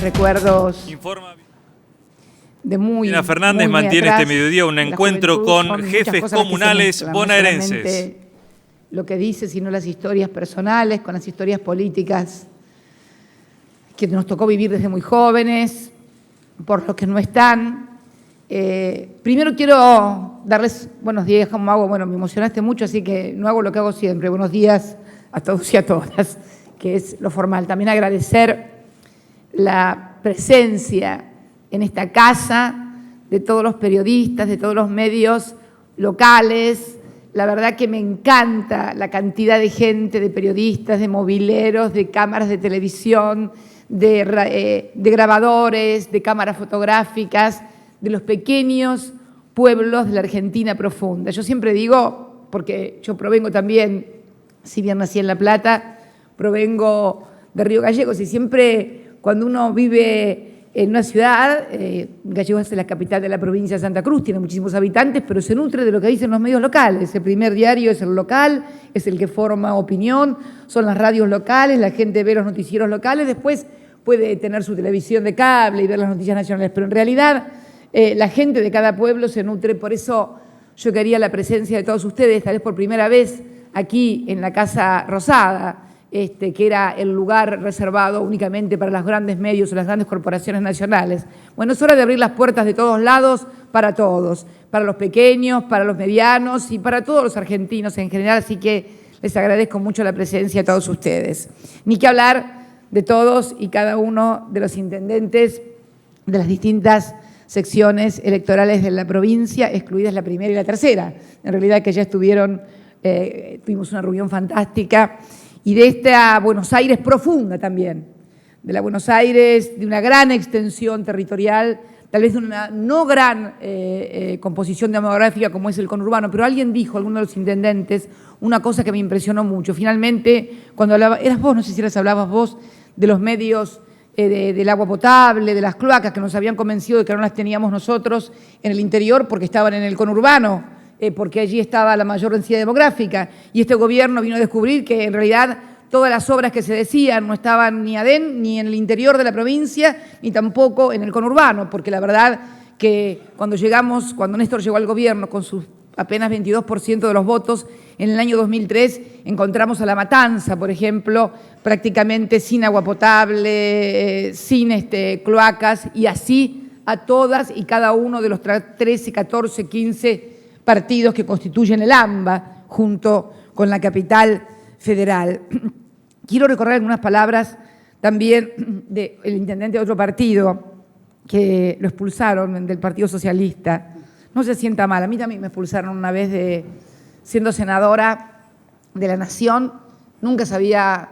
recuerdos Informa. de muy... Cristina Fernández muy mantiene atrás. este mediodía un encuentro con jefes comunales bonaerenses. No lo que dice, sino las historias personales, con las historias políticas que nos tocó vivir desde muy jóvenes, por los que no están. Primero quiero darles buenos días, como hago, bueno, me emocionaste mucho, así que no hago lo que hago siempre. Buenos días a todos y a todas, que es lo formal. También agradecer la presencia en esta casa de todos los periodistas, de todos los medios locales. La verdad que me encanta la cantidad de gente, de periodistas, de mobileros, de cámaras de televisión, de grabadores, de cámaras fotográficas, de los pequeños pueblos de la Argentina profunda. Yo siempre digo, porque yo provengo también, si bien nací en La Plata, provengo de Río Gallegos, y siempre cuando uno vive en una ciudad, Gallegos es la capital de la provincia de Santa Cruz, tiene muchísimos habitantes, pero se nutre de lo que dicen los medios locales. El primer diario es el local, es el que forma opinión, son las radios locales, la gente ve los noticieros locales, después puede tener su televisión de cable y ver las noticias nacionales, pero en realidad la gente de cada pueblo se nutre. Por eso yo quería la presencia de todos ustedes, tal vez por primera vez aquí en la Casa Rosada, que era el lugar reservado únicamente para los grandes medios o las grandes corporaciones nacionales. Bueno, es hora de abrir las puertas de todos lados para todos, para los pequeños, para los medianos y para todos los argentinos en general, así que les agradezco mucho la presencia de todos ustedes. Ni que hablar de todos y cada uno de los intendentes de las distintas secciones electorales de la provincia, excluidas la primera y la tercera. En realidad que ya estuvieron, tuvimos una reunión fantástica, y de esta Buenos Aires profunda también, de la Buenos Aires de una gran extensión territorial, tal vez de una no gran composición demográfica como es el conurbano, pero alguien dijo, alguno de los intendentes, una cosa que me impresionó mucho. Finalmente, cuando hablaba, eras vos, no sé si les hablabas vos, de los medios del agua potable, de las cloacas, que nos habían convencido de que no las teníamos nosotros en el interior porque estaban en el conurbano, porque allí estaba la mayor densidad demográfica, y este gobierno vino a descubrir que en realidad todas las obras que se decían no estaban ni ni en el interior de la provincia, ni tampoco en el conurbano, porque la verdad que cuando Néstor llegó al gobierno con sus apenas 22% de los votos, en el año 2003 encontramos a La Matanza, por ejemplo, prácticamente sin agua potable, sin cloacas, y así a todas y cada uno de los 13, 14, 15 partidos que constituyen el AMBA, junto con la capital federal. Quiero recorrer algunas palabras también del intendente de otro partido, que lo expulsaron del Partido Socialista. No se sienta mal, a mí también me expulsaron una vez siendo senadora de la Nación. Nunca se había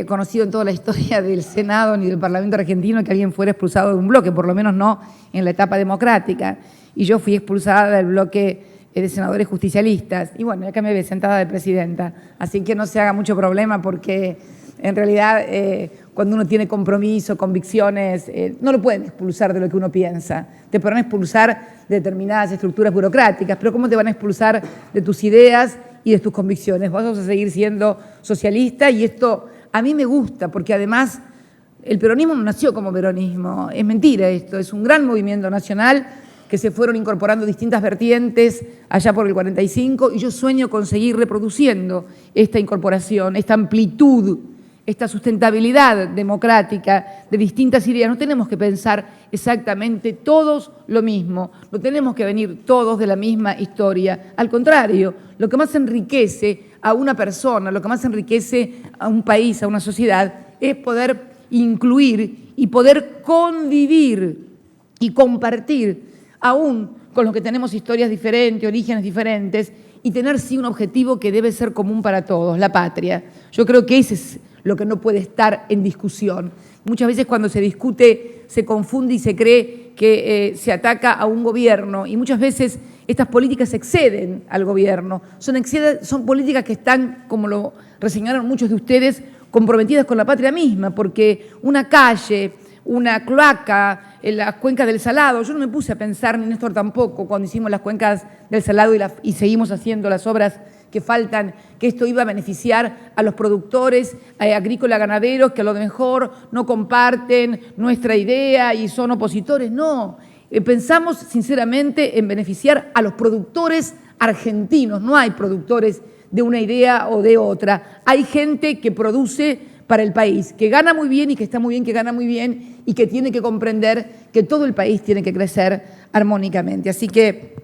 conocido en toda la historia del Senado ni del Parlamento argentino que alguien fuera expulsado de un bloque, por lo menos no en la etapa democrática. Y yo fui expulsada del bloque de senadores justicialistas, y bueno, acá me ve sentada de presidenta, así que no se haga mucho problema, porque en realidad cuando uno tiene compromiso, convicciones, no lo pueden expulsar de lo que uno piensa. Te podrán expulsar de determinadas estructuras burocráticas, pero ¿cómo te van a expulsar de tus ideas y de tus convicciones? Vos vas a seguir siendo socialista, y esto a mí me gusta, porque además el peronismo no nació como peronismo, es mentira esto, es un gran movimiento nacional que se fueron incorporando distintas vertientes allá por el 45, y yo sueño con seguir reproduciendo esta incorporación, esta amplitud, esta sustentabilidad democrática de distintas ideas. No tenemos que pensar exactamente todos lo mismo, no tenemos que venir todos de la misma historia. Al contrario, lo que más enriquece a una persona, lo que más enriquece a un país, a una sociedad, es poder incluir y poder convivir y compartir aún con los que tenemos historias diferentes, orígenes diferentes, y tener sí un objetivo que debe ser común para todos, la patria. Yo creo que ese es lo que no puede estar en discusión. Muchas veces cuando se discute se confunde y se cree que se ataca a un gobierno, y muchas veces estas políticas exceden al gobierno. Son políticas que están, como lo reseñaron muchos de ustedes, comprometidas con la patria misma, porque una calle, una cloaca, en las cuencas del Salado. Yo no me puse a pensar, ni Néstor tampoco, cuando hicimos las cuencas del Salado y seguimos haciendo las obras que faltan, que esto iba a beneficiar a los productores agrícolas ganaderos que a lo mejor no comparten nuestra idea y son opositores. No, pensamos sinceramente en beneficiar a los productores argentinos. No hay productores de una idea o de otra. Hay gente que produce para el país, que gana muy bien y que está muy bien, que gana muy bien y que tiene que comprender que todo el país tiene que crecer armónicamente. Así que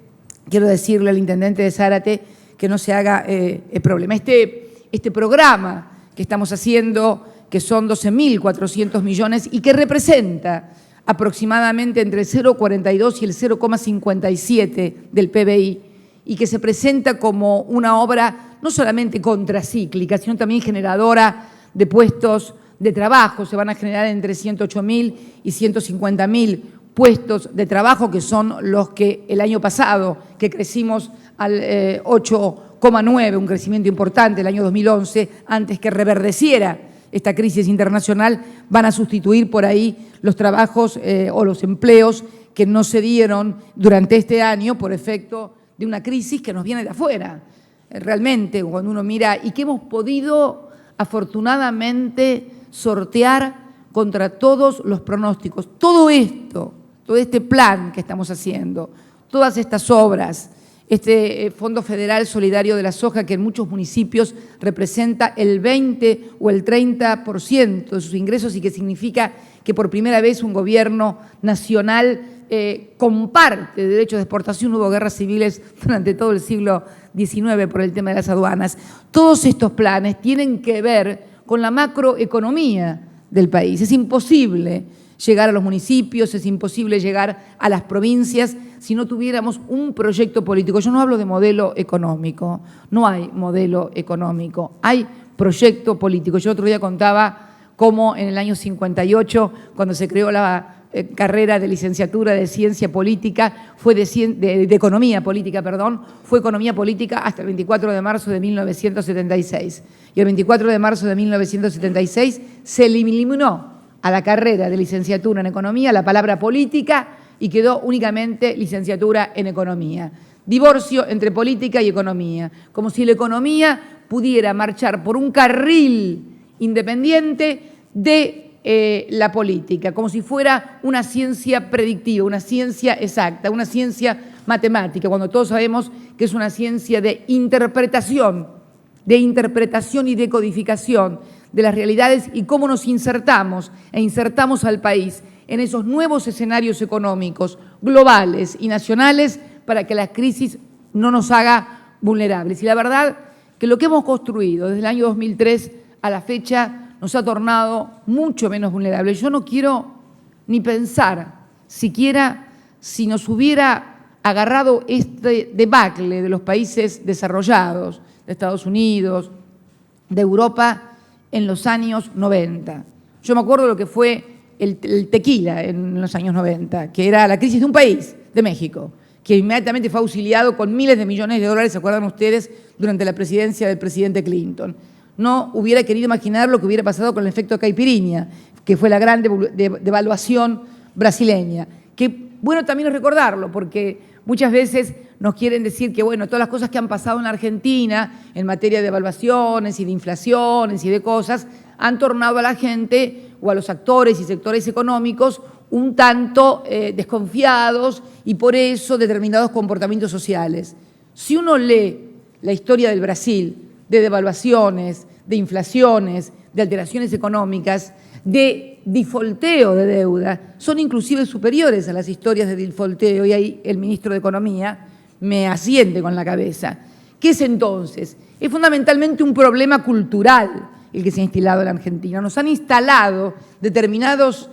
quiero decirle al intendente de Zárate que no se haga el problema. Este programa que estamos haciendo, que son 12.400 millones y que representa aproximadamente entre el 0,42 y el 0,57 del PBI, y que se presenta como una obra no solamente contracíclica, sino también generadora de puestos de trabajo. Se van a generar entre 108.000 y 150.000 puestos de trabajo, que son los que el año pasado, que crecimos al 8,9, un crecimiento importante el año 2011, antes que reverdeciera esta crisis internacional, van a sustituir por ahí los trabajos o los empleos que no se dieron durante este año por efecto de una crisis que nos viene de afuera. Realmente, cuando uno mira y que hemos podido afortunadamente sortear contra todos los pronósticos, todo esto, todo este plan que estamos haciendo, todas estas obras, este Fondo Federal Solidario de la Soja, que en muchos municipios representa el 20 o el 30% de sus ingresos y que significa que por primera vez un gobierno nacional comparte derechos de exportación. Hubo guerras civiles durante todo el siglo XIX por el tema de las aduanas. Todos estos planes tienen que ver con la macroeconomía del país. Es imposible llegar a los municipios, es imposible llegar a las provincias si no tuviéramos un proyecto político. Yo no hablo de modelo económico, no hay modelo económico, hay proyecto político. Yo otro día contaba cómo en el año 58, cuando se creó la carrera de licenciatura de ciencia política, fue de economía política, perdón, fue economía política hasta el 24 de marzo de 1976. Y el 24 de marzo de 1976 se eliminó a la carrera de licenciatura en economía la palabra política y quedó únicamente licenciatura en economía. Divorcio entre política y economía, como si la economía pudiera marchar por un carril independiente de la política, como si fuera una ciencia predictiva, una ciencia exacta, una ciencia matemática, cuando todos sabemos que es una ciencia de interpretación y de codificación de las realidades y cómo nos insertamos al país en esos nuevos escenarios económicos globales y nacionales para que la crisis no nos haga vulnerables. Y la verdad que lo que hemos construido desde el año 2003 a la fecha nos ha tornado mucho menos vulnerables. Yo no quiero ni pensar siquiera si nos hubiera agarrado este debacle de los países desarrollados, de Estados Unidos, de Europa, en los años 90. Yo me acuerdo de lo que fue el tequila en los años 90, que era la crisis de un país, de México, que inmediatamente fue auxiliado con miles de millones de dólares, ¿se acuerdan ustedes?, durante la presidencia del presidente Clinton. No hubiera querido imaginar lo que hubiera pasado con el efecto caipirinha, que fue la gran devaluación brasileña. Que bueno también es recordarlo, porque muchas veces nos quieren decir que bueno, todas las cosas que han pasado en la Argentina en materia de devaluaciones y de inflaciones y de cosas han tornado a la gente o a los actores y sectores económicos un tanto desconfiados y por eso determinados comportamientos sociales. Si uno lee la historia del Brasil, de devaluaciones, de inflaciones, de alteraciones económicas, de defaulteo de deuda, son inclusive superiores a las historias de defaulteo, y ahí el ministro de Economía me asiente con la cabeza. ¿Qué es entonces? Es fundamentalmente un problema cultural el que se ha instalado en la Argentina. Nos han instalado determinadas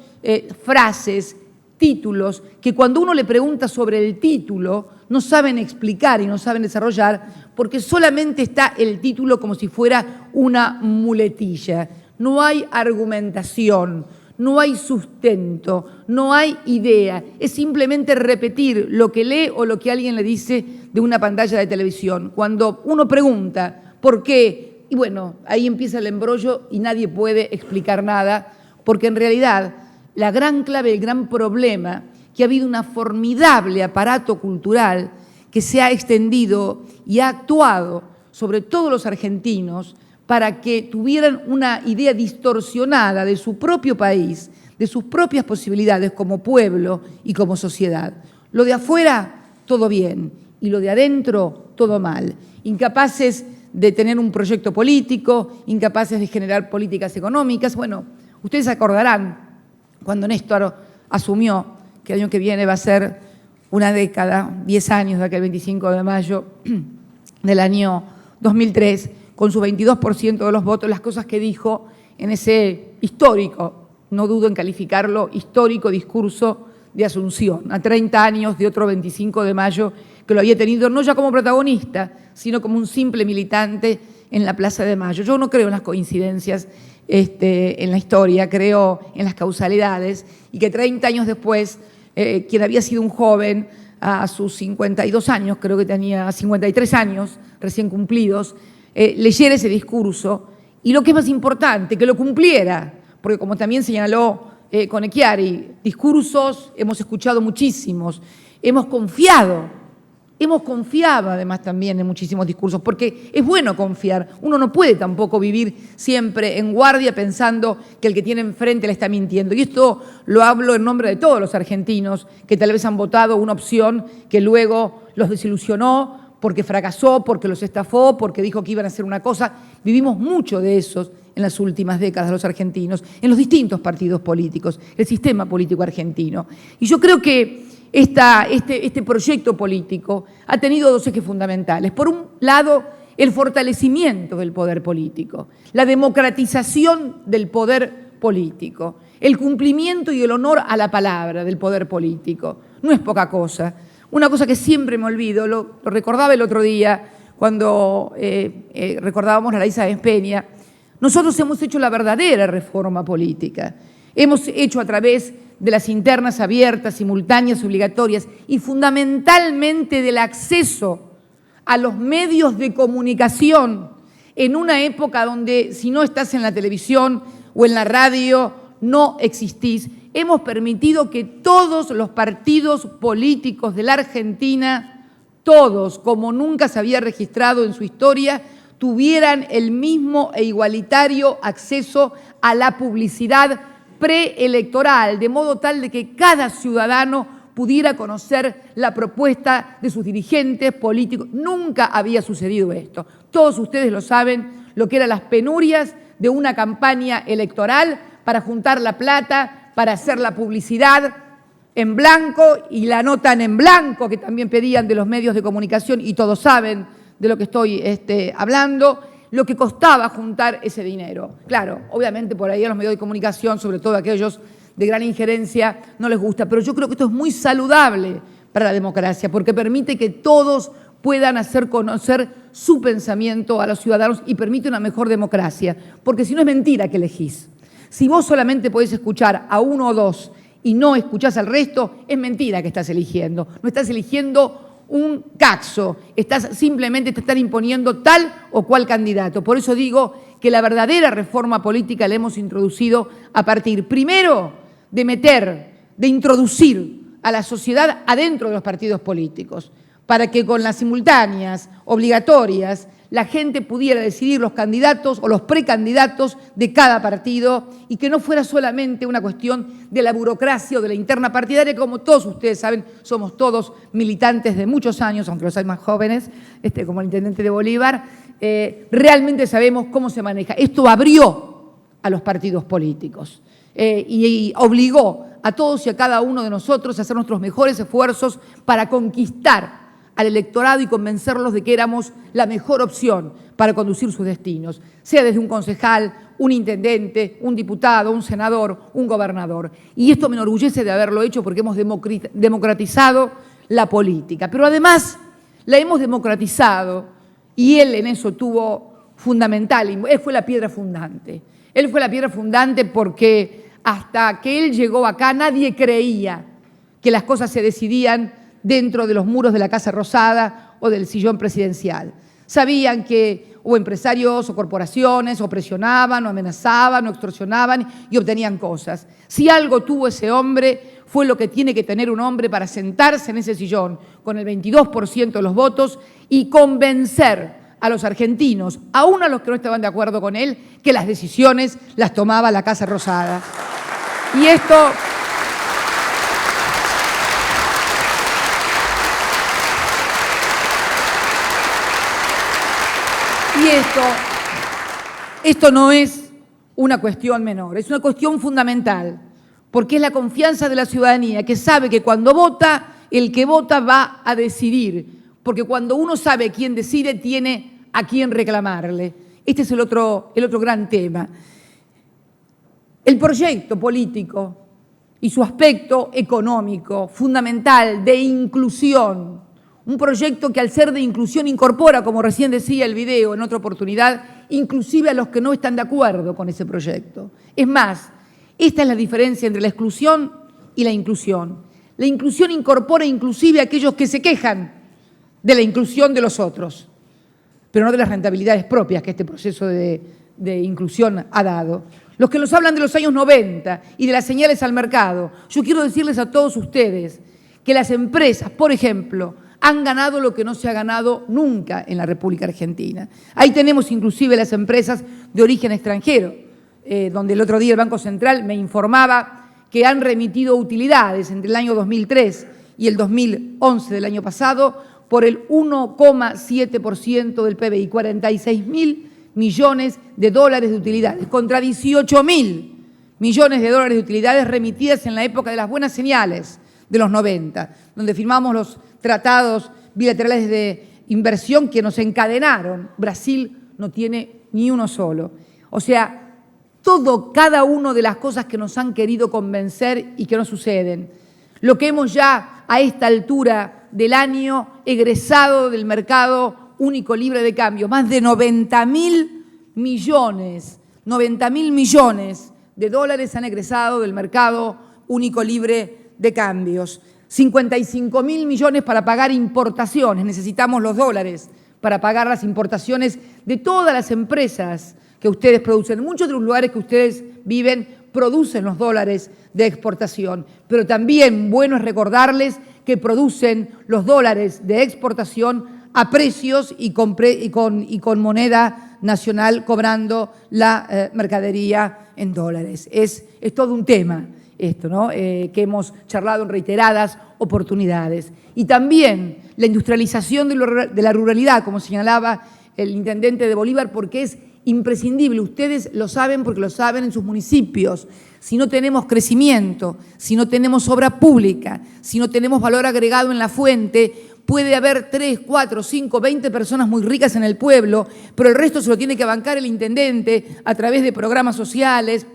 frases, títulos, que cuando uno le pregunta sobre el título, no saben explicar y no saben desarrollar, porque solamente está el título como si fuera una muletilla. No hay argumentación, no hay sustento, no hay idea. Es simplemente repetir lo que lee o lo que alguien le dice de una pantalla de televisión. Cuando uno pregunta por qué, y bueno, ahí empieza el embrollo y nadie puede explicar nada, porque en realidad la gran clave, el gran problema, que ha habido un formidable aparato cultural que se ha extendido y ha actuado sobre todos los argentinos para que tuvieran una idea distorsionada de su propio país, de sus propias posibilidades como pueblo y como sociedad. Lo de afuera, todo bien, y lo de adentro, todo mal. Incapaces de tener un proyecto político, incapaces de generar políticas económicas. Bueno, ustedes acordarán cuando Néstor asumió que el año que viene va a ser una década, 10 años de aquel 25 de mayo del año 2003, con su 22% de los votos, las cosas que dijo en ese histórico, no dudo en calificarlo, histórico discurso de Asunción, a 30 años de otro 25 de mayo que lo había tenido no ya como protagonista, sino como un simple militante en la Plaza de Mayo. Yo no creo en las coincidencias en la historia, creo en las causalidades, y que 30 años después, quien había sido un joven a sus 52 años, creo que tenía 53 años recién cumplidos, leyera ese discurso y lo que es más importante, que lo cumpliera, porque como también señaló Conecchiari, discursos hemos escuchado muchísimos, hemos confiado además también en muchísimos discursos, porque es bueno confiar. Uno no puede tampoco vivir siempre en guardia pensando que el que tiene enfrente le está mintiendo. Y esto lo hablo en nombre de todos los argentinos que tal vez han votado una opción que luego los desilusionó, porque fracasó, porque los estafó, porque dijo que iban a hacer una cosa. Vivimos mucho de esos en las últimas décadas los argentinos, en los distintos partidos políticos, el sistema político argentino. Y yo creo que este proyecto político ha tenido dos ejes fundamentales. Por un lado, el fortalecimiento del poder político, la democratización del poder político, el cumplimiento y el honor a la palabra del poder político. No es poca cosa. Una cosa que siempre me olvido, lo recordaba el otro día cuando recordábamos a la Sáenz Peña. Nosotros hemos hecho la verdadera reforma política. Hemos hecho a través de las internas abiertas, simultáneas, obligatorias y fundamentalmente del acceso a los medios de comunicación en una época donde si no estás en la televisión o en la radio no existís. Hemos permitido que todos los partidos políticos de la Argentina, todos, como nunca se había registrado en su historia, tuvieran el mismo e igualitario acceso a la publicidad preelectoral, de modo tal de que cada ciudadano pudiera conocer la propuesta de sus dirigentes políticos. Nunca había sucedido esto. Todos ustedes lo saben, lo que eran las penurias de una campaña electoral para juntar la plata, para hacer la publicidad en blanco y la nota en blanco que también pedían de los medios de comunicación, y todos saben de lo que estoy hablando, lo que costaba juntar ese dinero. Claro, obviamente por ahí a los medios de comunicación, sobre todo aquellos de gran injerencia, no les gusta, pero yo creo que esto es muy saludable para la democracia, porque permite que todos puedan hacer conocer su pensamiento a los ciudadanos y permite una mejor democracia, porque si no es mentira que elegís. Si vos solamente podés escuchar a uno o dos y no escuchás al resto, es mentira que estás eligiendo. No estás eligiendo un caxo, simplemente te están imponiendo tal o cual candidato. Por eso digo que la verdadera reforma política la hemos introducido a partir, primero, de introducir a la sociedad adentro de los partidos políticos, para que con las simultáneas, obligatorias, la gente pudiera decidir los candidatos o los precandidatos de cada partido y que no fuera solamente una cuestión de la burocracia o de la interna partidaria, como todos ustedes saben, somos todos militantes de muchos años, aunque los hay más jóvenes, como el intendente de Bolívar, realmente sabemos cómo se maneja. Esto abrió a los partidos políticos y obligó a todos y a cada uno de nosotros a hacer nuestros mejores esfuerzos para conquistar al electorado y convencerlos de que éramos la mejor opción para conducir sus destinos, sea desde un concejal, un intendente, un diputado, un senador, un gobernador. Y esto me enorgullece de haberlo hecho porque hemos democratizado la política. Pero además la hemos democratizado y él en eso tuvo fundamental, él fue la piedra fundante. Él fue la piedra fundante porque hasta que él llegó acá nadie creía que las cosas se decidían dentro de los muros de la Casa Rosada o del sillón presidencial. Sabían que o empresarios o corporaciones o presionaban o amenazaban o extorsionaban y obtenían cosas. Si algo tuvo ese hombre, fue lo que tiene que tener un hombre para sentarse en ese sillón con el 22% de los votos y convencer a los argentinos, aún a los que no estaban de acuerdo con él, que las decisiones las tomaba la Casa Rosada. Y esto no es una cuestión menor, es una cuestión fundamental, porque es la confianza de la ciudadanía, que sabe que cuando vota, el que vota va a decidir, porque cuando uno sabe quién decide, tiene a quién reclamarle. Este es el otro gran tema. El proyecto político y su aspecto económico, fundamental, de inclusión, un proyecto que al ser de inclusión incorpora, como recién decía el video en otra oportunidad, inclusive a los que no están de acuerdo con ese proyecto. Es más, esta es la diferencia entre la exclusión y la inclusión. La inclusión incorpora inclusive a aquellos que se quejan de la inclusión de los otros, pero no de las rentabilidades propias que este proceso de inclusión ha dado. Los que nos hablan de los años 90 y de las señales al mercado, yo quiero decirles a todos ustedes que las empresas, por ejemplo, han ganado lo que no se ha ganado nunca en la República Argentina. Ahí tenemos inclusive las empresas de origen extranjero, donde el otro día el Banco Central me informaba que han remitido utilidades entre el año 2003 y el 2011 del año pasado por el 1,7% del PBI, 46.000 millones de dólares de utilidades, contra 18.000 millones de dólares de utilidades remitidas en la época de las buenas señales de los 90, donde firmamos los tratados bilaterales de inversión que nos encadenaron. Brasil no tiene ni uno solo. O sea, cada una de las cosas que nos han querido convencer y que no suceden. Lo que hemos ya a esta altura del año egresado del mercado único libre de cambio, más de 90.000 millones de dólares han egresado del mercado único libre de cambios. 55.000 millones para pagar importaciones. Necesitamos los dólares para pagar las importaciones de todas las empresas que ustedes producen. Muchos de los lugares que ustedes viven producen los dólares de exportación, pero también bueno es recordarles que producen los dólares de exportación a precios y con moneda nacional, cobrando la mercadería en dólares. Es todo un tema esto, ¿no? Que hemos charlado en reiteradas oportunidades. Y también la industrialización de la ruralidad, como señalaba el intendente de Bolívar, porque es imprescindible. Ustedes lo saben porque lo saben en sus municipios. Si no tenemos crecimiento, si no tenemos obra pública, si no tenemos valor agregado en la fuente, puede haber 3, 4, 5, 20 personas muy ricas en el pueblo, pero el resto se lo tiene que bancar el intendente a través de programas sociales,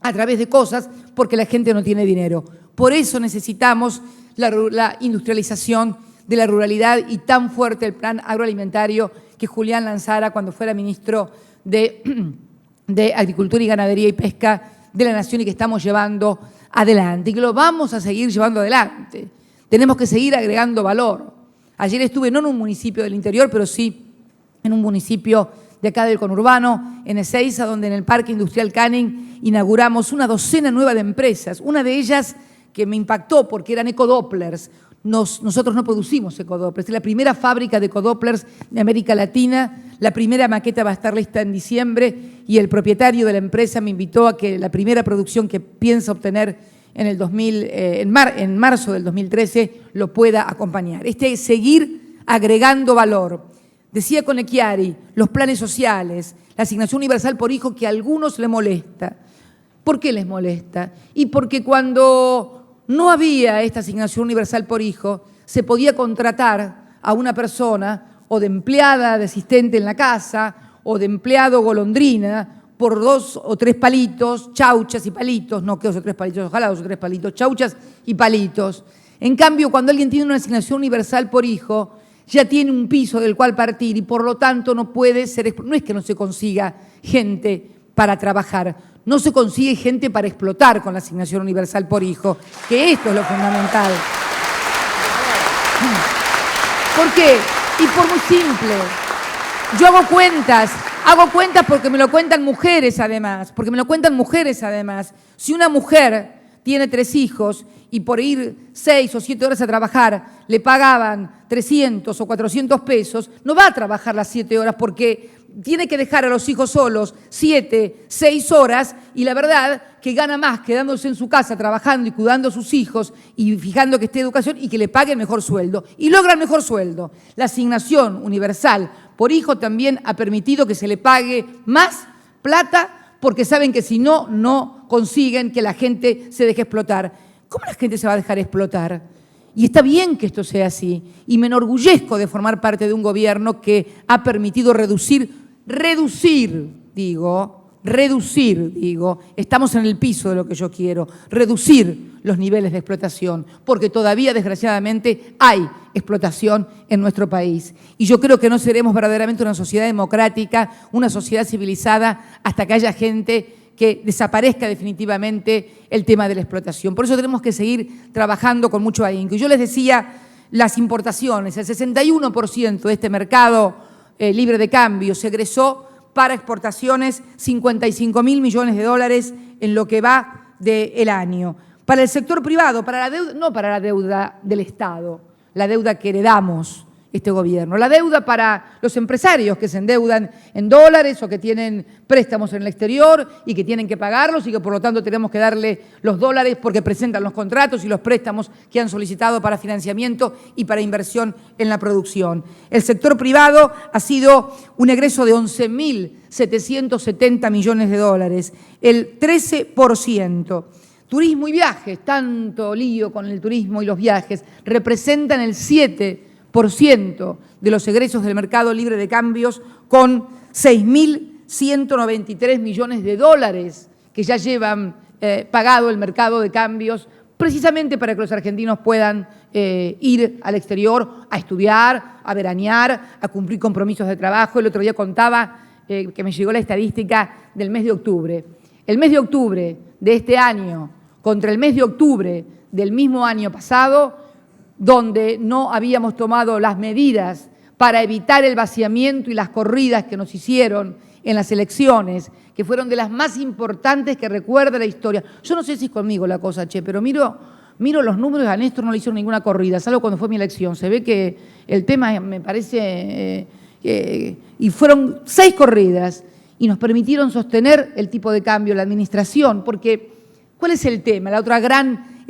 a través de cosas, porque la gente no tiene dinero. Por eso necesitamos la industrialización de la ruralidad y tan fuerte el plan agroalimentario que Julián lanzara cuando fuera ministro de Agricultura y Ganadería y Pesca de la Nación y que estamos llevando adelante y que lo vamos a seguir llevando adelante. Tenemos que seguir agregando valor. Ayer estuve no en un municipio del interior, pero sí en un municipio de acá del conurbano, en Ezeiza, donde en el Parque Industrial Canning inauguramos una docena nueva de empresas. Una de ellas que me impactó porque eran ecodopplers. Nosotros no producimos ecodopplers. Es la primera fábrica de ecodopplers de América Latina. La primera maqueta va a estar lista en diciembre y el propietario de la empresa me invitó a que la primera producción que piensa obtener en marzo del 2013 lo pueda acompañar. Es seguir agregando valor. Decía Conechiari, los planes sociales, la asignación universal por hijo que a algunos les molesta. ¿Por qué les molesta? Y porque cuando no había esta asignación universal por hijo, se podía contratar a una persona o de empleada de asistente en la casa o de empleado golondrina por 2 o 3 palitos, chauchas y palitos, no que 2 o 3 palitos, ojalá 2 o 3 palitos, chauchas y palitos. En cambio, cuando alguien tiene una asignación universal por hijo, ya tiene un piso del cual partir y por lo tanto no puede ser, no es que no se consiga gente para trabajar, no se consigue gente para explotar con la asignación universal por hijo, que esto es lo fundamental. ¿Por qué? Y por muy simple. Yo hago cuentas porque me lo cuentan mujeres además, Si una mujer tiene 3 hijos y por ir 6 o 7 horas a trabajar le pagaban 300 o 400 pesos, no va a trabajar las 7 horas porque tiene que dejar a los hijos solos 7, 6 horas y la verdad que gana más quedándose en su casa trabajando y cuidando a sus hijos y fijando que esté educación y que le paguen mejor sueldo. Y logran mejor sueldo. La asignación universal por hijo también ha permitido que se le pague más plata porque saben que si no, no consiguen que la gente se deje explotar. ¿Cómo la gente se va a dejar explotar? Y está bien que esto sea así. Y me enorgullezco de formar parte de un gobierno que ha permitido reducir, estamos en el piso de lo que yo quiero, reducir los niveles de explotación, porque todavía, desgraciadamente, hay explotación en nuestro país. Y yo creo que no seremos verdaderamente una sociedad democrática, una sociedad civilizada, hasta que haya gente que desaparezca definitivamente el tema de la explotación. Por eso tenemos que seguir trabajando con mucho ahínco. Y yo les decía, las importaciones, el 61% de este mercado libre de cambio se egresó para exportaciones, 55.000 millones de dólares en lo que va del año. Para el sector privado, para la deuda, no para la deuda del Estado, la deuda que heredamos este gobierno, la deuda para los empresarios que se endeudan en dólares o que tienen préstamos en el exterior y que tienen que pagarlos y que por lo tanto tenemos que darle los dólares porque presentan los contratos y los préstamos que han solicitado para financiamiento y para inversión en la producción. El sector privado ha sido un egreso de 11.770 millones de dólares, el 13%. Turismo y viajes, tanto lío con el turismo y los viajes, representan el 7% de los egresos del mercado libre de cambios con 6.193 millones de dólares que ya llevan pagado el mercado de cambios precisamente para que los argentinos puedan ir al exterior a estudiar, a veranear, a cumplir compromisos de trabajo. El otro día contaba que me llegó la estadística del mes de octubre. El mes de octubre de este año contra el mes de octubre del mismo año pasado, donde no habíamos tomado las medidas para evitar el vaciamiento y las corridas que nos hicieron en las elecciones, que fueron de las más importantes que recuerda la historia. Yo no sé si es conmigo la cosa, pero miro los números, a Néstor no le hicieron ninguna corrida, salvo cuando fue mi elección. Se ve que el tema me parece... y fueron 6 corridas y nos permitieron sostener el tipo de cambio, la administración, porque ¿cuál es el tema? El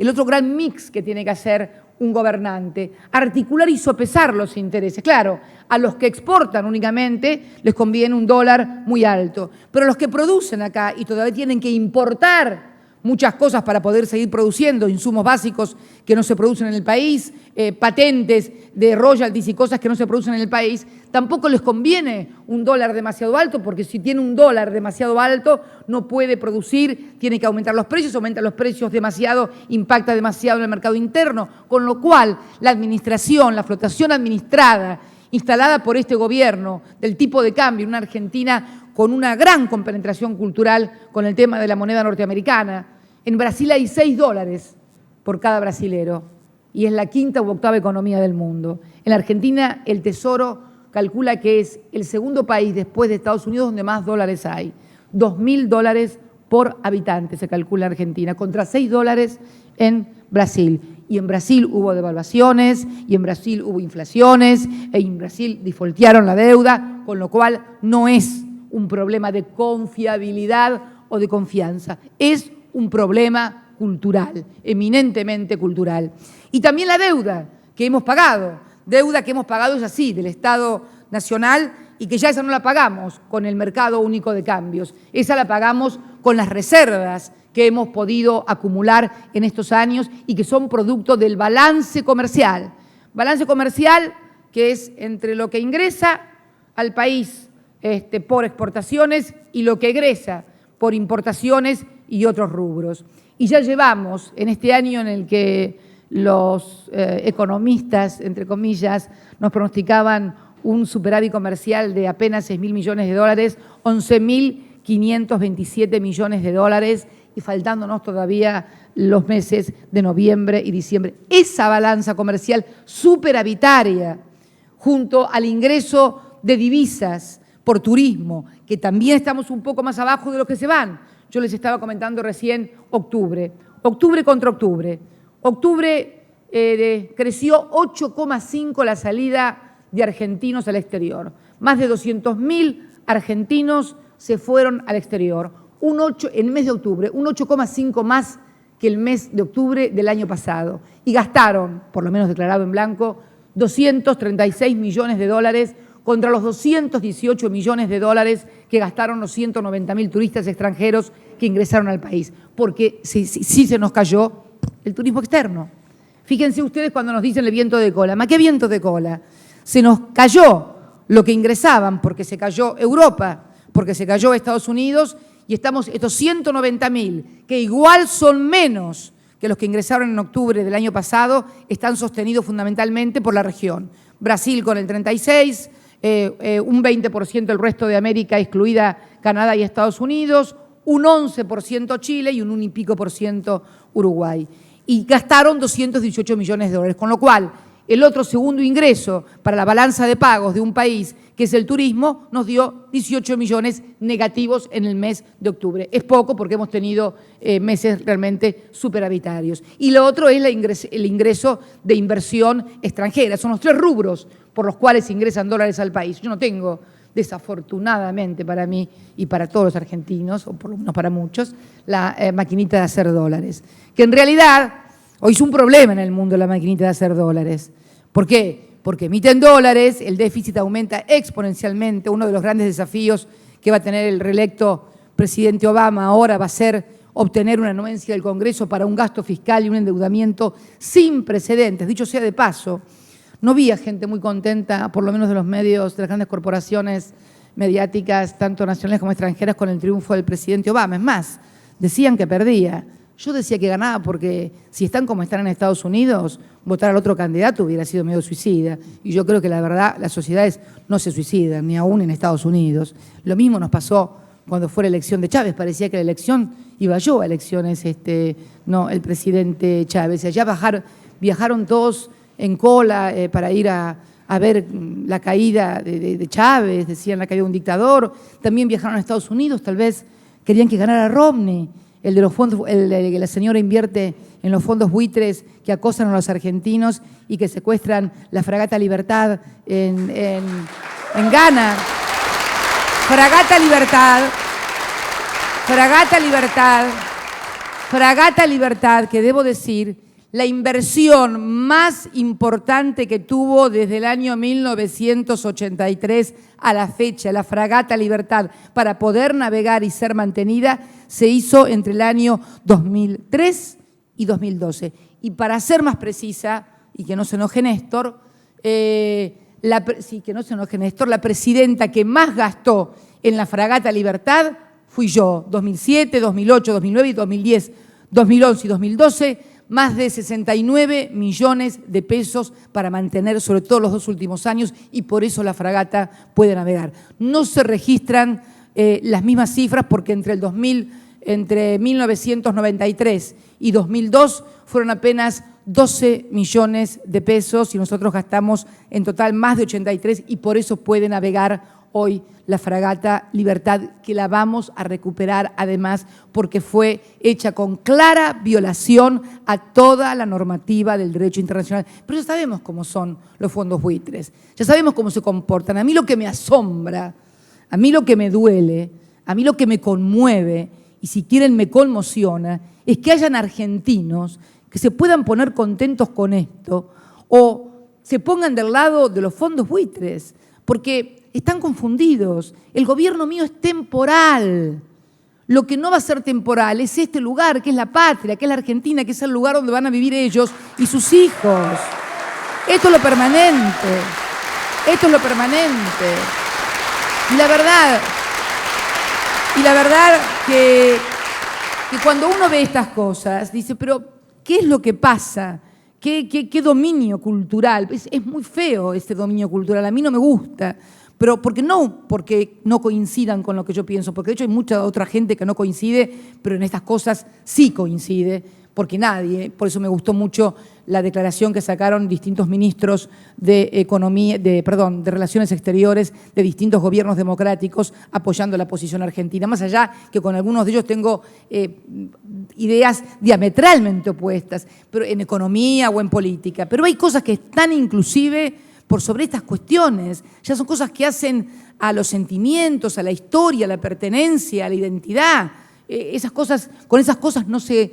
otro gran mix que tiene que hacer un gobernante, articular y sopesar los intereses. Claro, a los que exportan únicamente les conviene un dólar muy alto, pero a los que producen acá y todavía tienen que importar muchas cosas para poder seguir produciendo, insumos básicos que no se producen en el país, patentes de royalties y cosas que no se producen en el país, tampoco les conviene un dólar demasiado alto, porque si tiene un dólar demasiado alto no puede producir, tiene que aumentar los precios, aumenta los precios demasiado, impacta demasiado en el mercado interno, con lo cual la administración, la flotación administrada, instalada por este gobierno del tipo de cambio en una Argentina con una gran compenetración cultural con el tema de la moneda norteamericana. En Brasil hay 6 dólares por cada brasilero y es la 5ª u 8ª economía del mundo. En la Argentina el Tesoro calcula que es el segundo país después de Estados Unidos donde más dólares hay. 2.000 dólares por habitante se calcula en Argentina, contra 6 dólares en Brasil. Y en Brasil hubo devaluaciones, y en Brasil hubo inflaciones, y en Brasil defaultearon la deuda, con lo cual no es un problema de confiabilidad o de confianza, es un problema cultural, eminentemente cultural. Y también la deuda que hemos pagado es así, del Estado Nacional, y que ya esa no la pagamos con el mercado único de cambios, esa la pagamos con las reservas que hemos podido acumular en estos años y que son producto del balance comercial. Balance comercial que es entre lo que ingresa al país por exportaciones y lo que egresa por importaciones y otros rubros. Y ya llevamos en este año en el que los economistas, entre comillas, nos pronosticaban un superávit comercial de apenas 6.000 millones de dólares, 11.527 millones de dólares y faltándonos todavía los meses de noviembre y diciembre. Esa balanza comercial superavitaria, junto al ingreso de divisas por turismo, que también estamos un poco más abajo de los que se van. Yo les estaba comentando recién octubre. octubre contra octubre. Octubre creció 8,5 la salida de argentinos al exterior. Más de 200.000 argentinos se fueron al exterior. En el mes de octubre, un 8,5 más que el mes de octubre del año pasado. Y gastaron, por lo menos declarado en blanco, 236 millones de dólares contra los 218 millones de dólares que gastaron los 190.000 turistas extranjeros que ingresaron al país. Porque sí se nos cayó el turismo externo. Fíjense ustedes cuando nos dicen el viento de cola. ¿Ma qué viento de cola? Se nos cayó lo que ingresaban porque se cayó Europa, porque se cayó Estados Unidos y estamos estos 190.000, que igual son menos que los que ingresaron en octubre del año pasado, están sostenidos fundamentalmente por la región. Brasil con el 36%, un 20% el resto de América, excluida Canadá y Estados Unidos, un 11% Chile y un 1 y pico % Uruguay. Y gastaron 218 millones de dólares, con lo cual el otro segundo ingreso para la balanza de pagos de un país, que es el turismo, nos dio 18 millones negativos en el mes de octubre. Es poco porque hemos tenido meses realmente superavitarios. Y lo otro es el ingreso de inversión extranjera. Son los 3 rubros por los cuales ingresan dólares al país. Yo no tengo, desafortunadamente para mí y para todos los argentinos, o por lo menos para muchos, la maquinita de hacer dólares. Que en realidad hoy es un problema en el mundo la maquinita de hacer dólares. ¿Por qué? Porque emiten dólares, el déficit aumenta exponencialmente. Uno de los grandes desafíos que va a tener el reelecto presidente Obama ahora va a ser obtener una anuencia del Congreso para un gasto fiscal y un endeudamiento sin precedentes. Dicho sea de paso, no vi a gente muy contenta, por lo menos de los medios, de las grandes corporaciones mediáticas, tanto nacionales como extranjeras, con el triunfo del presidente Obama. Es más, decían que perdía. Yo decía que ganaba porque si están como están en Estados Unidos, votar al otro candidato hubiera sido medio suicida. Y yo creo que la verdad, las sociedades no se suicidan, ni aún en Estados Unidos. Lo mismo nos pasó cuando fue la elección de Chávez. Parecía que la elección iba yo a elecciones, no el presidente Chávez. Allá viajaron todos en cola para ir a ver la caída de Chávez, decían la caída de un dictador. También viajaron a Estados Unidos, tal vez querían que ganara Romney. El de los fondos, que la señora invierte en los fondos buitres que acosan a los argentinos y que secuestran la fragata Libertad en Ghana. Fragata Libertad, que debo decir, la inversión más importante que tuvo desde el año 1983 a la fecha, la fragata Libertad, para poder navegar y ser mantenida, se hizo entre el año 2003 y 2012. Y para ser más precisa, y que no se enoje Néstor, la presidenta que más gastó en la fragata Libertad fui yo, 2007, 2008, 2009 y 2010, 2011 y 2012, más de 69 millones de pesos para mantener, sobre todo los 2 últimos años, y por eso la fragata puede navegar. No se registran las mismas cifras porque entre 1993 y 2002 fueron apenas 12 millones de pesos y nosotros gastamos en total más de 83 y por eso puede navegar hoy la fragata Libertad, que la vamos a recuperar además porque fue hecha con clara violación a toda la normativa del derecho internacional. Pero ya sabemos cómo son los fondos buitres, ya sabemos cómo se comportan. A mí lo que me asombra, a mí lo que me duele, a mí lo que me conmueve y si quieren me conmociona, es que hayan argentinos que se puedan poner contentos con esto o se pongan del lado de los fondos buitres, porque están confundidos. El gobierno mío es temporal. Lo que no va a ser temporal es este lugar, que es la patria, que es la Argentina, que es el lugar donde van a vivir ellos y sus hijos. Esto es lo permanente. Esto es lo permanente. Y la verdad que cuando uno ve estas cosas, dice, pero ¿qué es lo que pasa? ¿Qué dominio cultural? Es muy feo este dominio cultural, a mí no me gusta. Pero porque no coincidan con lo que yo pienso, porque de hecho hay mucha otra gente que no coincide, pero en estas cosas sí coincide, porque nadie, por eso me gustó mucho la declaración que sacaron distintos ministros de de Relaciones Exteriores de distintos gobiernos democráticos apoyando la posición argentina. Más allá que con algunos de ellos tengo ideas diametralmente opuestas, pero en economía o en política. Pero hay cosas que están inclusive por sobre estas cuestiones. Ya son cosas que hacen a los sentimientos, a la historia, a la pertenencia, a la identidad. Esas cosas, con esas cosas no se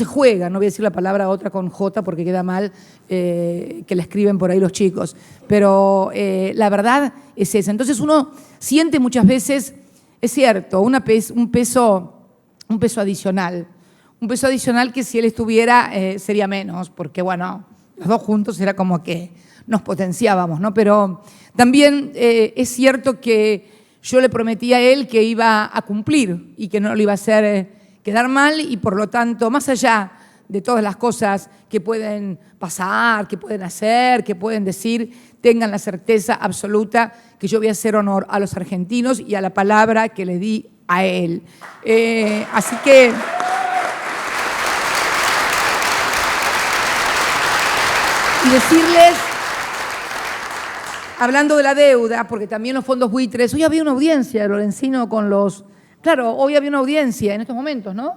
juega, no voy a decir la palabra otra con J porque queda mal que la escriben por ahí los chicos, pero la verdad es esa. Entonces uno siente muchas veces, es cierto, un peso adicional, que si él estuviera sería menos, porque bueno, los dos juntos era como que nos potenciábamos, ¿no? Pero también es cierto que yo le prometí a él que iba a cumplir y que no lo iba a hacer quedar mal y por lo tanto, más allá de todas las cosas que pueden pasar, que pueden hacer, que pueden decir, tengan la certeza absoluta que yo voy a hacer honor a los argentinos y a la palabra que le di a él. Así que... Y decirles, hablando de la deuda, porque también los fondos buitres, hoy había una audiencia, Lorenzino, con los... Claro, hoy había una audiencia en estos momentos, ¿no?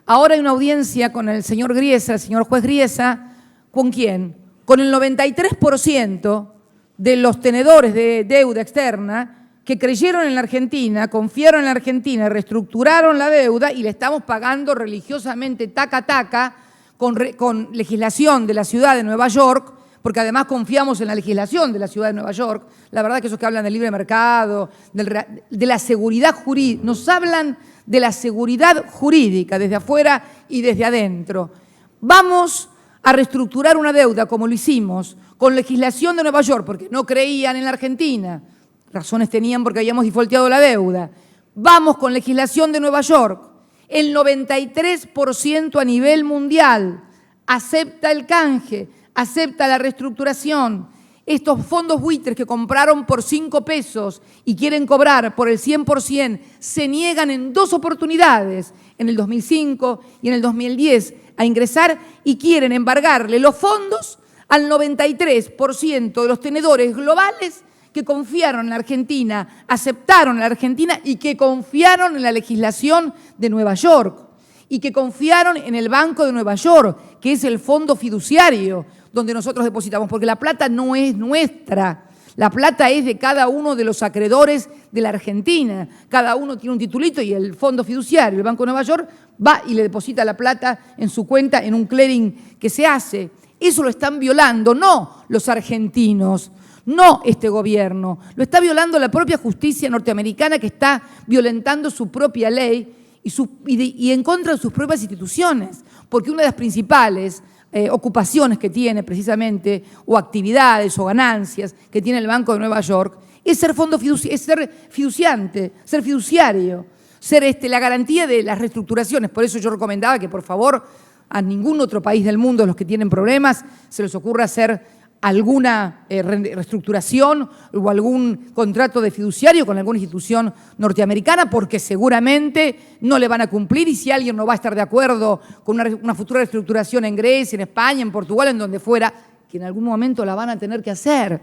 Ahora hay una audiencia con el señor Griesa, el señor juez Griesa. ¿Con quién? Con el 93% de los tenedores de deuda externa que creyeron en la Argentina, confiaron en la Argentina, reestructuraron la deuda y le estamos pagando religiosamente taca a taca con legislación de la ciudad de Nueva York, porque además confiamos en la legislación de la ciudad de Nueva York. La verdad que esos que hablan del libre mercado, de la seguridad jurídica, nos hablan de la seguridad jurídica desde afuera y desde adentro. Vamos a reestructurar una deuda como lo hicimos con legislación de Nueva York, porque no creían en la Argentina. Razones tenían porque habíamos defaulteado la deuda. Vamos con legislación de Nueva York. El 93% a nivel mundial acepta el canje, acepta la reestructuración. Estos fondos buitres que compraron por 5 pesos y quieren cobrar por el 100%, se niegan en 2 oportunidades, en el 2005 y en el 2010, a ingresar y quieren embargarle los fondos al 93% de los tenedores globales que confiaron en la Argentina, aceptaron en la Argentina y que confiaron en la legislación de Nueva York y que confiaron en el Banco de Nueva York, que es el fondo fiduciario donde nosotros depositamos, porque la plata no es nuestra, la plata es de cada uno de los acreedores de la Argentina. Cada uno tiene un titulito y el fondo fiduciario, el Banco de Nueva York, va y le deposita la plata en su cuenta en un clearing que se hace. Eso lo están violando, no los argentinos, no este gobierno. Lo está violando la propia justicia norteamericana, que está violentando su propia ley y en contra de sus propias instituciones, porque una de las principales ocupaciones que tiene precisamente, o actividades o ganancias que tiene el Banco de Nueva York, es ser ser fiduciante, ser fiduciario, ser la garantía de las reestructuraciones. Por eso yo recomendaba que, por favor, a ningún otro país del mundo, los que tienen problemas, se les ocurra hacer alguna reestructuración o algún contrato de fiduciario con alguna institución norteamericana, porque seguramente no le van a cumplir, y si alguien no va a estar de acuerdo con una futura reestructuración en Grecia, en España, en Portugal, en donde fuera, que en algún momento la van a tener que hacer,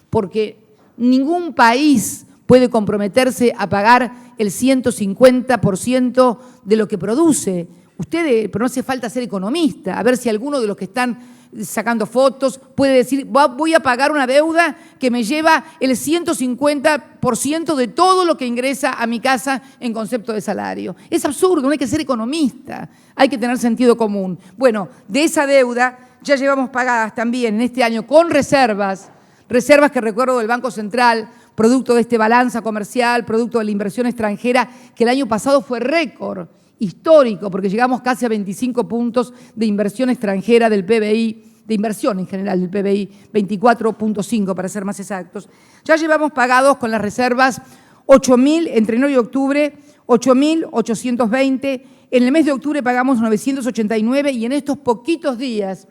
porque ningún país puede comprometerse a pagar el 150% de lo que produce. Pero no hace falta ser economista, a ver si alguno de los que están sacando fotos puede decir, voy a pagar una deuda que me lleva el 150% de todo lo que ingresa a mi casa en concepto de salario. Es absurdo, no hay que ser economista, hay que tener sentido común. Bueno, de esa deuda ya llevamos pagadas también en este año con reservas que recuerdo del Banco Central, producto de este balanza comercial, producto de la inversión extranjera, que el año pasado fue récord histórico, porque llegamos casi a 25 puntos de inversión extranjera del PBI, de inversión en general del PBI, 24.5 para ser más exactos. Ya llevamos pagados con las reservas 8.000, entre enero y octubre, 8.820. En el mes de octubre pagamos 989 y en estos poquitos días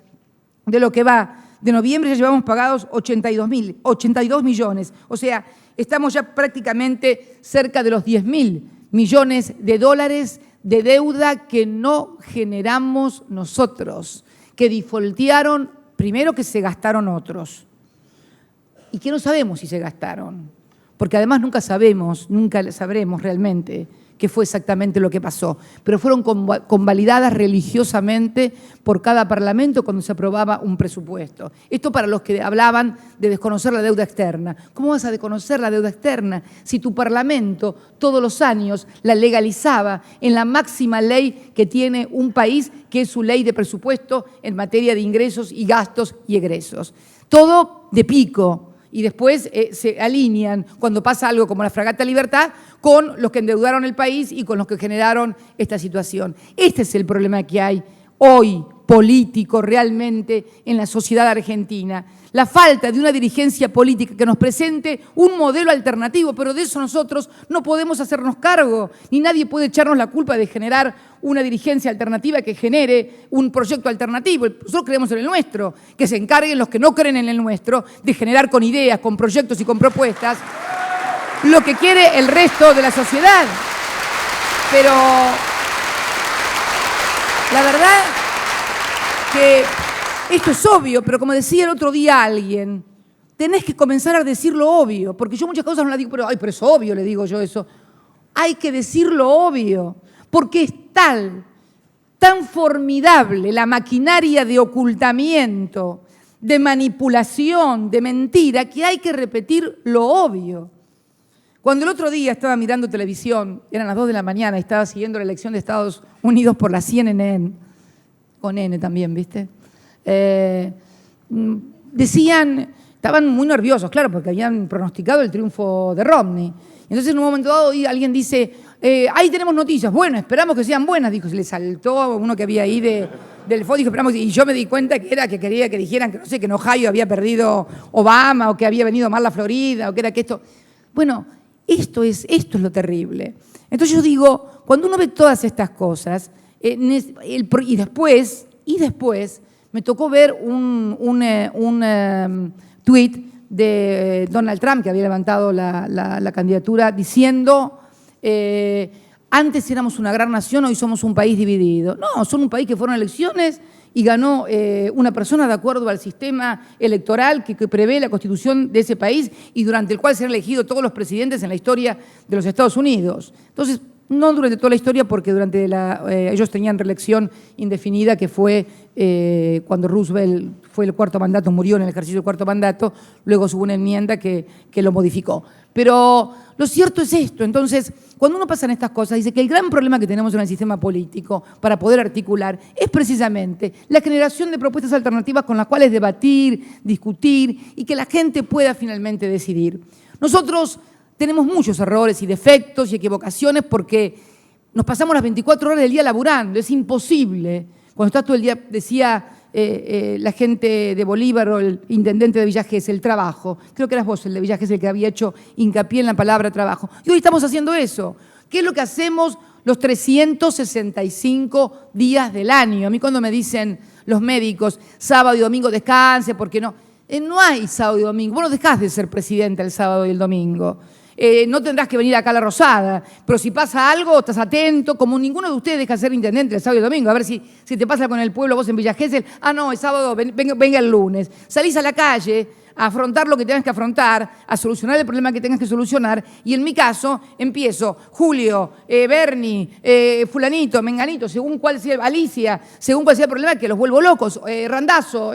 de lo que va de noviembre ya llevamos pagados 82 millones. O sea, estamos ya prácticamente cerca de los 10.000 millones de dólares de deuda que no generamos nosotros, que defaultearon, primero que se gastaron otros, y que no sabemos si se gastaron, porque además nunca sabremos realmente qué fue exactamente lo que pasó, pero fueron convalidadas religiosamente por cada parlamento cuando se aprobaba un presupuesto. Esto para los que hablaban de desconocer la deuda externa. ¿Cómo vas a desconocer la deuda externa si tu parlamento todos los años la legalizaba en la máxima ley que tiene un país, que es su ley de presupuesto en materia de ingresos y gastos y egresos? Todo de pico. Y después se alinean, cuando pasa algo como la Fragata Libertad, con los que endeudaron el país y con los que generaron esta situación. Este es el problema que hay hoy político realmente en la sociedad argentina. La falta de una dirigencia política que nos presente un modelo alternativo, pero de eso nosotros no podemos hacernos cargo, ni nadie puede echarnos la culpa de generar una dirigencia alternativa que genere un proyecto alternativo. Nosotros creemos en el nuestro, que se encarguen los que no creen en el nuestro de generar con ideas, con proyectos y con propuestas lo que quiere el resto de la sociedad. Pero la verdad que esto es obvio, pero como decía el otro día alguien, tenés que comenzar a decir lo obvio, porque yo muchas cosas no las digo, pero es obvio, le digo yo eso. Hay que decir lo obvio, porque es tan formidable la maquinaria de ocultamiento, de manipulación, de mentira, que hay que repetir lo obvio. Cuando el otro día estaba mirando televisión, eran las 2 de la mañana, estaba siguiendo la elección de Estados Unidos por la CNN, con N también, ¿viste? Decían, estaban muy nerviosos, claro, porque habían pronosticado el triunfo de Romney. Entonces en un momento dado alguien dice, ahí tenemos noticias, bueno, esperamos que sean buenas, dijo, se le saltó uno que había ahí del fondo, dijo, esperamos, y yo me di cuenta que era que quería que dijeran que no sé, que en Ohio había perdido Obama, o que había venido mal la Florida, o que era que esto. Bueno, esto es lo terrible. Entonces yo digo, cuando uno ve todas estas cosas, y después me tocó ver un tuit de Donald Trump, que había levantado la candidatura, diciendo, antes éramos una gran nación, hoy somos un país dividido. No, son un país que fueron a elecciones y ganó una persona de acuerdo al sistema electoral que prevé la constitución de ese país y durante el cual se han elegido todos los presidentes en la historia de los Estados Unidos. Entonces, no durante toda la historia, porque durante ellos tenían reelección indefinida, que fue cuando Roosevelt fue el cuarto mandato, murió en el ejercicio del cuarto mandato, luego hubo una enmienda que lo modificó. Pero lo cierto es esto. Entonces, cuando uno pasa en estas cosas, dice que el gran problema que tenemos en el sistema político para poder articular es precisamente la generación de propuestas alternativas con las cuales debatir, discutir y que la gente pueda finalmente decidir. Nosotros tenemos muchos errores y defectos y equivocaciones porque nos pasamos las 24 horas del día laburando. Es imposible. Cuando estás todo el día, decía la gente de Bolívar o el intendente de Villa Gesell, el trabajo. Creo que eras vos el de Villa Gesell el que había hecho hincapié en la palabra trabajo. Y hoy estamos haciendo eso. ¿Qué es lo que hacemos los 365 días del año? A mí cuando me dicen los médicos, sábado y domingo descanse, porque no hay sábado y domingo. Vos no dejás de ser presidente el sábado y el domingo. No tendrás que venir acá a La Rosada, pero si pasa algo, estás atento, como ninguno de ustedes deja de ser intendente el sábado y el domingo, a ver si te pasa con el pueblo vos en Villa Gesell, no, el sábado, venga el lunes. Salís a la calle a afrontar lo que tengas que afrontar, a solucionar el problema que tengas que solucionar, y en mi caso empiezo, Julio, Bernie, fulanito, menganito, según cuál sea, Alicia, según cuál sea el problema, que los vuelvo locos, Randazzo,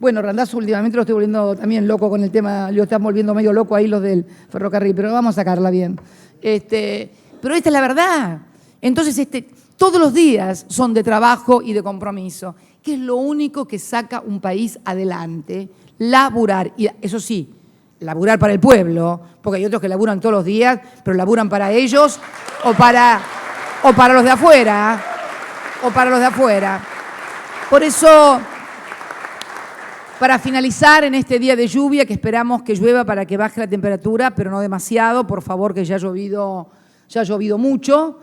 bueno, Randazzo últimamente lo estoy volviendo también loco con el tema, lo están volviendo medio loco ahí los del ferrocarril, pero vamos a sacarla bien. Pero esta es la verdad. Entonces, todos los días son de trabajo y de compromiso, que es lo único que saca un país adelante. Laburar, y eso sí, laburar para el pueblo, porque hay otros que laburan todos los días, pero laburan para ellos o para los de afuera, Por eso, para finalizar en este día de lluvia, que esperamos que llueva para que baje la temperatura, pero no demasiado, por favor, que ya ha llovido mucho,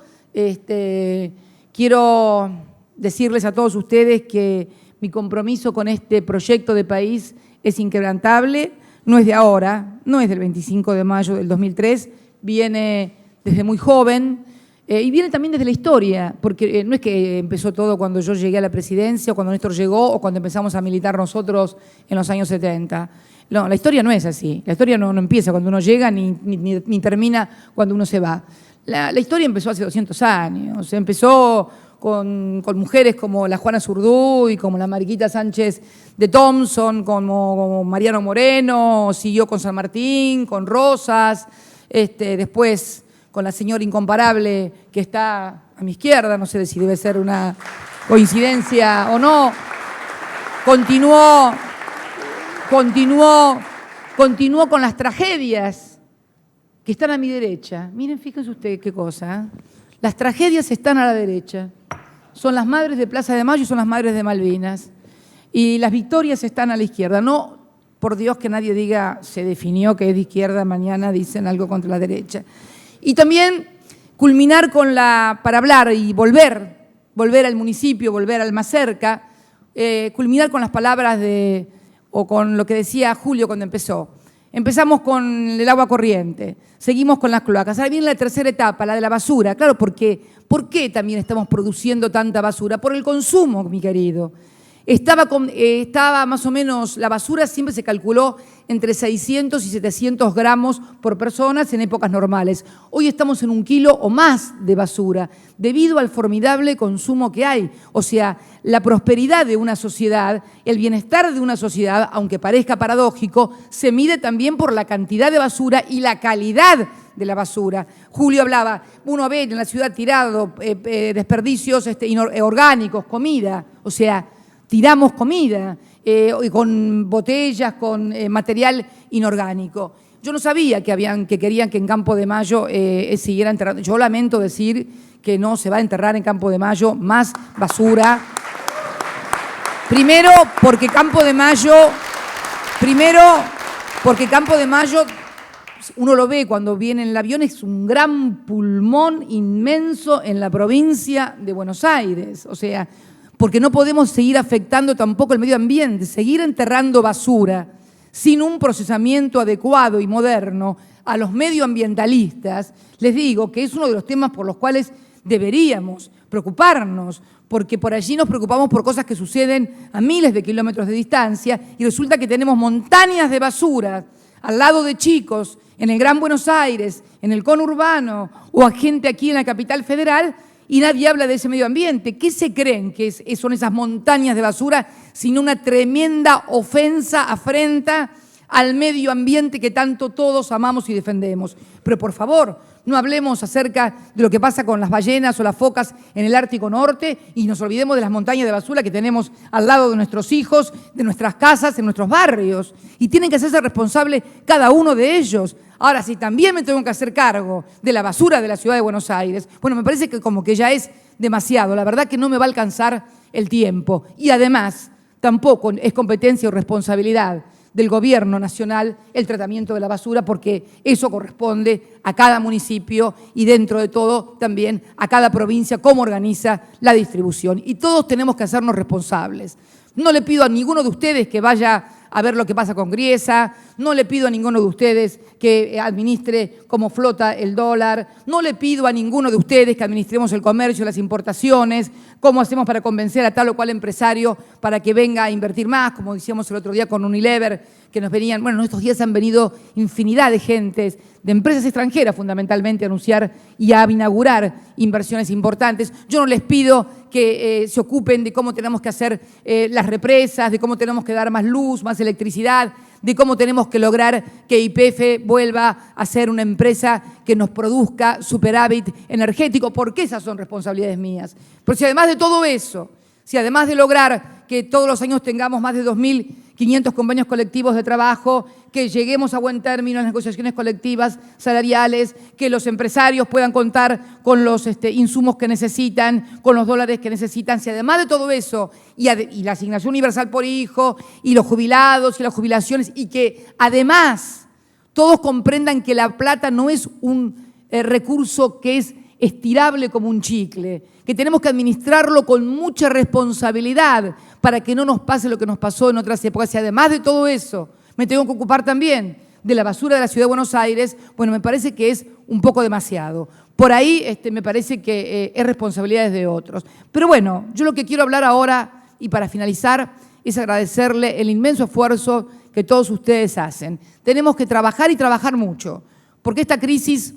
quiero decirles a todos ustedes que mi compromiso con este proyecto de país es inquebrantable, no es de ahora, no es del 25 de mayo del 2003, viene desde muy joven. Y viene también desde la historia, porque no es que empezó todo cuando yo llegué a la presidencia, o cuando Néstor llegó, o cuando empezamos a militar nosotros en los años 70. No, la historia no es así. La historia no empieza cuando uno llega ni termina cuando uno se va. La historia empezó hace 200 años. Empezó con mujeres como la Juana Zurduy, como la Mariquita Sánchez de Thompson, como Mariano Moreno, siguió con San Martín, con Rosas, después con la señora incomparable que está a mi izquierda, no sé si debe ser una coincidencia o no. Continuó con las tragedias que están a mi derecha. Miren, fíjense ustedes qué cosa. Las tragedias están a la derecha. Son las madres de Plaza de Mayo y son las madres de Malvinas. Y las victorias están a la izquierda. No, por Dios, que nadie diga, se definió que es de izquierda, mañana dicen algo contra la derecha. Y también culminar para hablar y volver al municipio, volver al más cerca, culminar con las palabras o con lo que decía Julio cuando empezó. Empezamos con el agua corriente, seguimos con las cloacas. Ahora viene la tercera etapa, la de la basura. Claro, porque ¿por qué también estamos produciendo tanta basura? Por el consumo, mi querido. Estaba más o menos, la basura siempre se calculó entre 600 y 700 gramos por personas en épocas normales. Hoy estamos en 1 kilo o más de basura, debido al formidable consumo que hay. O sea, la prosperidad de una sociedad, el bienestar de una sociedad, aunque parezca paradójico, se mide también por la cantidad de basura y la calidad de la basura. Julio hablaba, uno ve en la ciudad tirado desperdicios orgánicos, comida, o sea, tiramos comida con botellas, con material inorgánico. Yo no sabía que querían que en Campo de Mayo siguiera enterrando. Yo lamento decir que no se va a enterrar en Campo de Mayo más basura. Primero, porque Campo de Mayo, uno lo ve cuando viene en el avión, es un gran pulmón inmenso en la provincia de Buenos Aires. O sea, porque no podemos seguir afectando tampoco el medio ambiente, seguir enterrando basura sin un procesamiento adecuado y moderno a los medioambientalistas. Les digo que es uno de los temas por los cuales deberíamos preocuparnos, porque por allí nos preocupamos por cosas que suceden a miles de kilómetros de distancia y resulta que tenemos montañas de basura al lado de chicos, en el Gran Buenos Aires, en el conurbano o a gente aquí en la capital federal, y nadie habla de ese medio ambiente. ¿Qué se creen que son esas montañas de basura sino una tremenda ofensa, afrenta al medio ambiente que tanto todos amamos y defendemos? Pero por favor, no hablemos acerca de lo que pasa con las ballenas o las focas en el Ártico Norte y nos olvidemos de las montañas de basura que tenemos al lado de nuestros hijos, de nuestras casas, en nuestros barrios. Y tienen que hacerse responsables cada uno de ellos. Ahora, si también me tengo que hacer cargo de la basura de la ciudad de Buenos Aires, bueno, me parece que como que ya es demasiado. La verdad que no me va a alcanzar el tiempo. Y además, tampoco es competencia o responsabilidad del gobierno nacional el tratamiento de la basura, porque eso corresponde a cada municipio y dentro de todo también a cada provincia cómo organiza la distribución. Y todos tenemos que hacernos responsables. No le pido a ninguno de ustedes que vaya a ver lo que pasa con Griesa, no le pido a ninguno de ustedes que administre cómo flota el dólar, no le pido a ninguno de ustedes que administremos el comercio, las importaciones, cómo hacemos para convencer a tal o cual empresario para que venga a invertir más, como decíamos el otro día con Unilever, que nos venían, bueno, en estos días han venido infinidad de gentes, de empresas extranjeras fundamentalmente, a anunciar y a inaugurar inversiones importantes. Yo no les pido que se ocupen de cómo tenemos que hacer las represas, de cómo tenemos que dar más luz, más electricidad, de cómo tenemos que lograr que YPF vuelva a ser una empresa que nos produzca superávit energético, porque esas son responsabilidades mías. Pero si además de todo eso, si además de lograr que todos los años tengamos más de 2.500 convenios colectivos de trabajo, que lleguemos a buen término en las negociaciones colectivas salariales, que los empresarios puedan contar con los insumos que necesitan, con los dólares que necesitan, si además de todo eso, y la asignación universal por hijo, y los jubilados y las jubilaciones, y que además todos comprendan que la plata no es un recurso que es estirable como un chicle, que tenemos que administrarlo con mucha responsabilidad para que no nos pase lo que nos pasó en otras épocas. Y además de todo eso, me tengo que ocupar también de la basura de la Ciudad de Buenos Aires, bueno, me parece que es un poco demasiado. Por ahí me parece que es responsabilidad de otros. Pero bueno, yo lo que quiero hablar ahora, y para finalizar, es agradecerle el inmenso esfuerzo que todos ustedes hacen. Tenemos que trabajar y trabajar mucho, porque esta crisis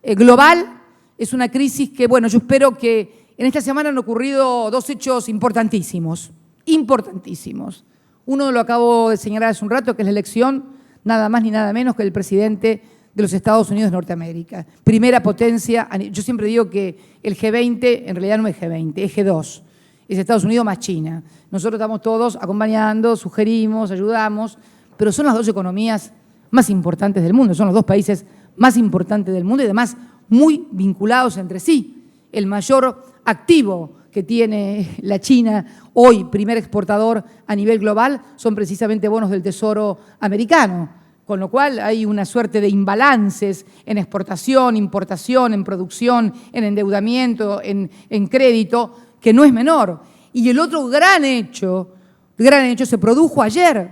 global es una crisis que, bueno, yo espero que en esta semana han ocurrido dos hechos importantísimos, importantísimos. Uno lo acabo de señalar hace un rato, que es la elección, nada más ni nada menos que el presidente de los Estados Unidos de Norteamérica. Primera potencia, yo siempre digo que el G20 en realidad no es G20, es G2, es Estados Unidos más China. Nosotros estamos todos acompañando, sugerimos, ayudamos, pero son las dos economías más importantes del mundo, son los dos países más importantes del mundo y además muy vinculados entre sí. El mayor activo que tiene la China hoy, primer exportador a nivel global, son precisamente bonos del Tesoro americano, con lo cual hay una suerte de imbalances en exportación, importación, en producción, en endeudamiento, en crédito, que no es menor. Y el otro gran hecho se produjo ayer.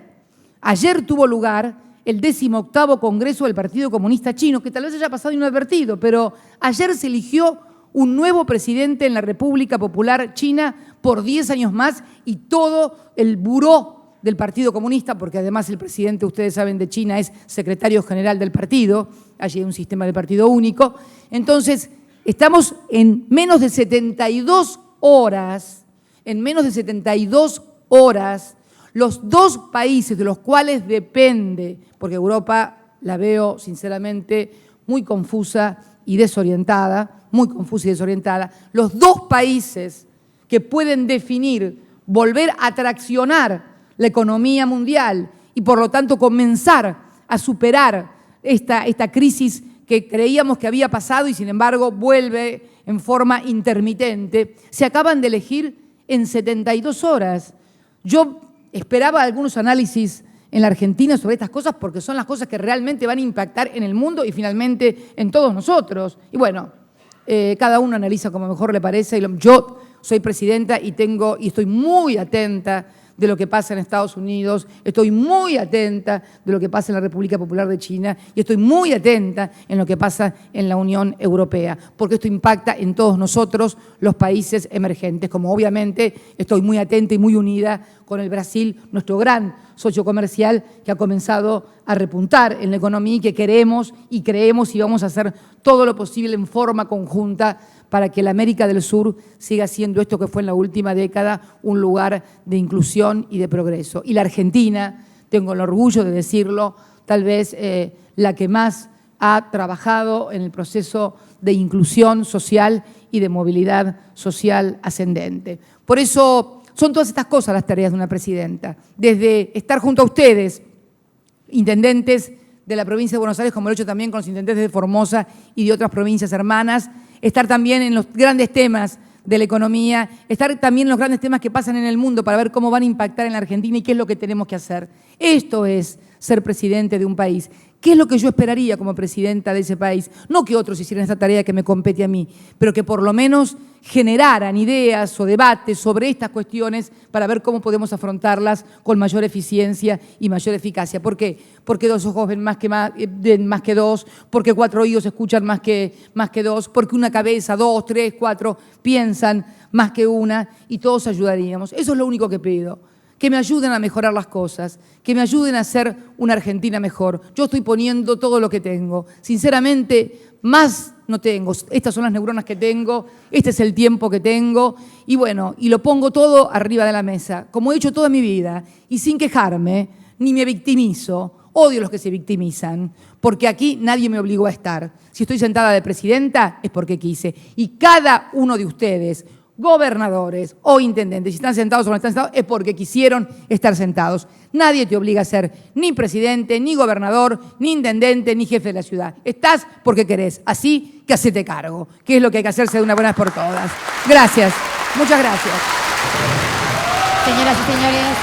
Ayer tuvo lugar el 18º Congreso del Partido Comunista Chino, que tal vez haya pasado inadvertido, pero ayer se eligió un nuevo presidente en la República Popular China por 10 años más y todo el buró del Partido Comunista, porque además el presidente, ustedes saben, de China es secretario general del partido, allí hay un sistema de partido único. Entonces, estamos en menos de 72 horas, los dos países de los cuales depende, porque Europa la veo sinceramente muy confusa y desorientada, los dos países que pueden definir, volver a traccionar la economía mundial y por lo tanto comenzar a superar esta crisis que creíamos que había pasado y sin embargo vuelve en forma intermitente, se acaban de elegir en 72 horas. Yo esperaba algunos análisis en la Argentina sobre estas cosas porque son las cosas que realmente van a impactar en el mundo y finalmente en todos nosotros. Y bueno, cada uno analiza como mejor le parece. Yo soy presidenta y estoy muy atenta de lo que pasa en Estados Unidos, estoy muy atenta de lo que pasa en la República Popular de China y estoy muy atenta en lo que pasa en la Unión Europea, porque esto impacta en todos nosotros, los países emergentes, como obviamente estoy muy atenta y muy unida con el Brasil, nuestro gran socio comercial, que ha comenzado a repuntar en la economía y que queremos y creemos y vamos a hacer todo lo posible en forma conjunta para que la América del Sur siga siendo esto que fue en la última década un lugar de inclusión y de progreso. Y la Argentina, tengo el orgullo de decirlo, tal vez la que más ha trabajado en el proceso de inclusión social y de movilidad social ascendente. Por eso son todas estas cosas las tareas de una presidenta, desde estar junto a ustedes, intendentes de la provincia de Buenos Aires, como lo he hecho también con los intendentes de Formosa y de otras provincias hermanas, estar también en los grandes temas de la economía, estar también en los grandes temas que pasan en el mundo para ver cómo van a impactar en la Argentina y qué es lo que tenemos que hacer. Esto es ser presidente de un país. ¿Qué es lo que yo esperaría como presidenta de ese país? No que otros hicieran esta tarea que me compete a mí, pero que por lo menos generaran ideas o debates sobre estas cuestiones para ver cómo podemos afrontarlas con mayor eficiencia y mayor eficacia. ¿Por qué? Porque dos ojos ven más que dos, porque cuatro oídos escuchan más que dos, porque una cabeza, dos, tres, cuatro piensan más que una y todos ayudaríamos. Eso es lo único que pido. Que me ayuden a mejorar las cosas, que me ayuden a hacer una Argentina mejor. Yo estoy poniendo todo lo que tengo. Sinceramente, más no tengo. Estas son las neuronas que tengo, este es el tiempo que tengo y bueno, y lo pongo todo arriba de la mesa, como he hecho toda mi vida y sin quejarme, ni me victimizo. Odio a los que se victimizan, porque aquí nadie me obligó a estar. Si estoy sentada de presidenta es porque quise. Y cada uno de ustedes, gobernadores o intendentes, si están sentados o no están sentados, es porque quisieron estar sentados. Nadie te obliga a ser ni presidente, ni gobernador, ni intendente, ni jefe de la ciudad. Estás porque querés, así que hacete cargo, que es lo que hay que hacerse de una buena vez por todas. Gracias, muchas gracias. Señoras y señores.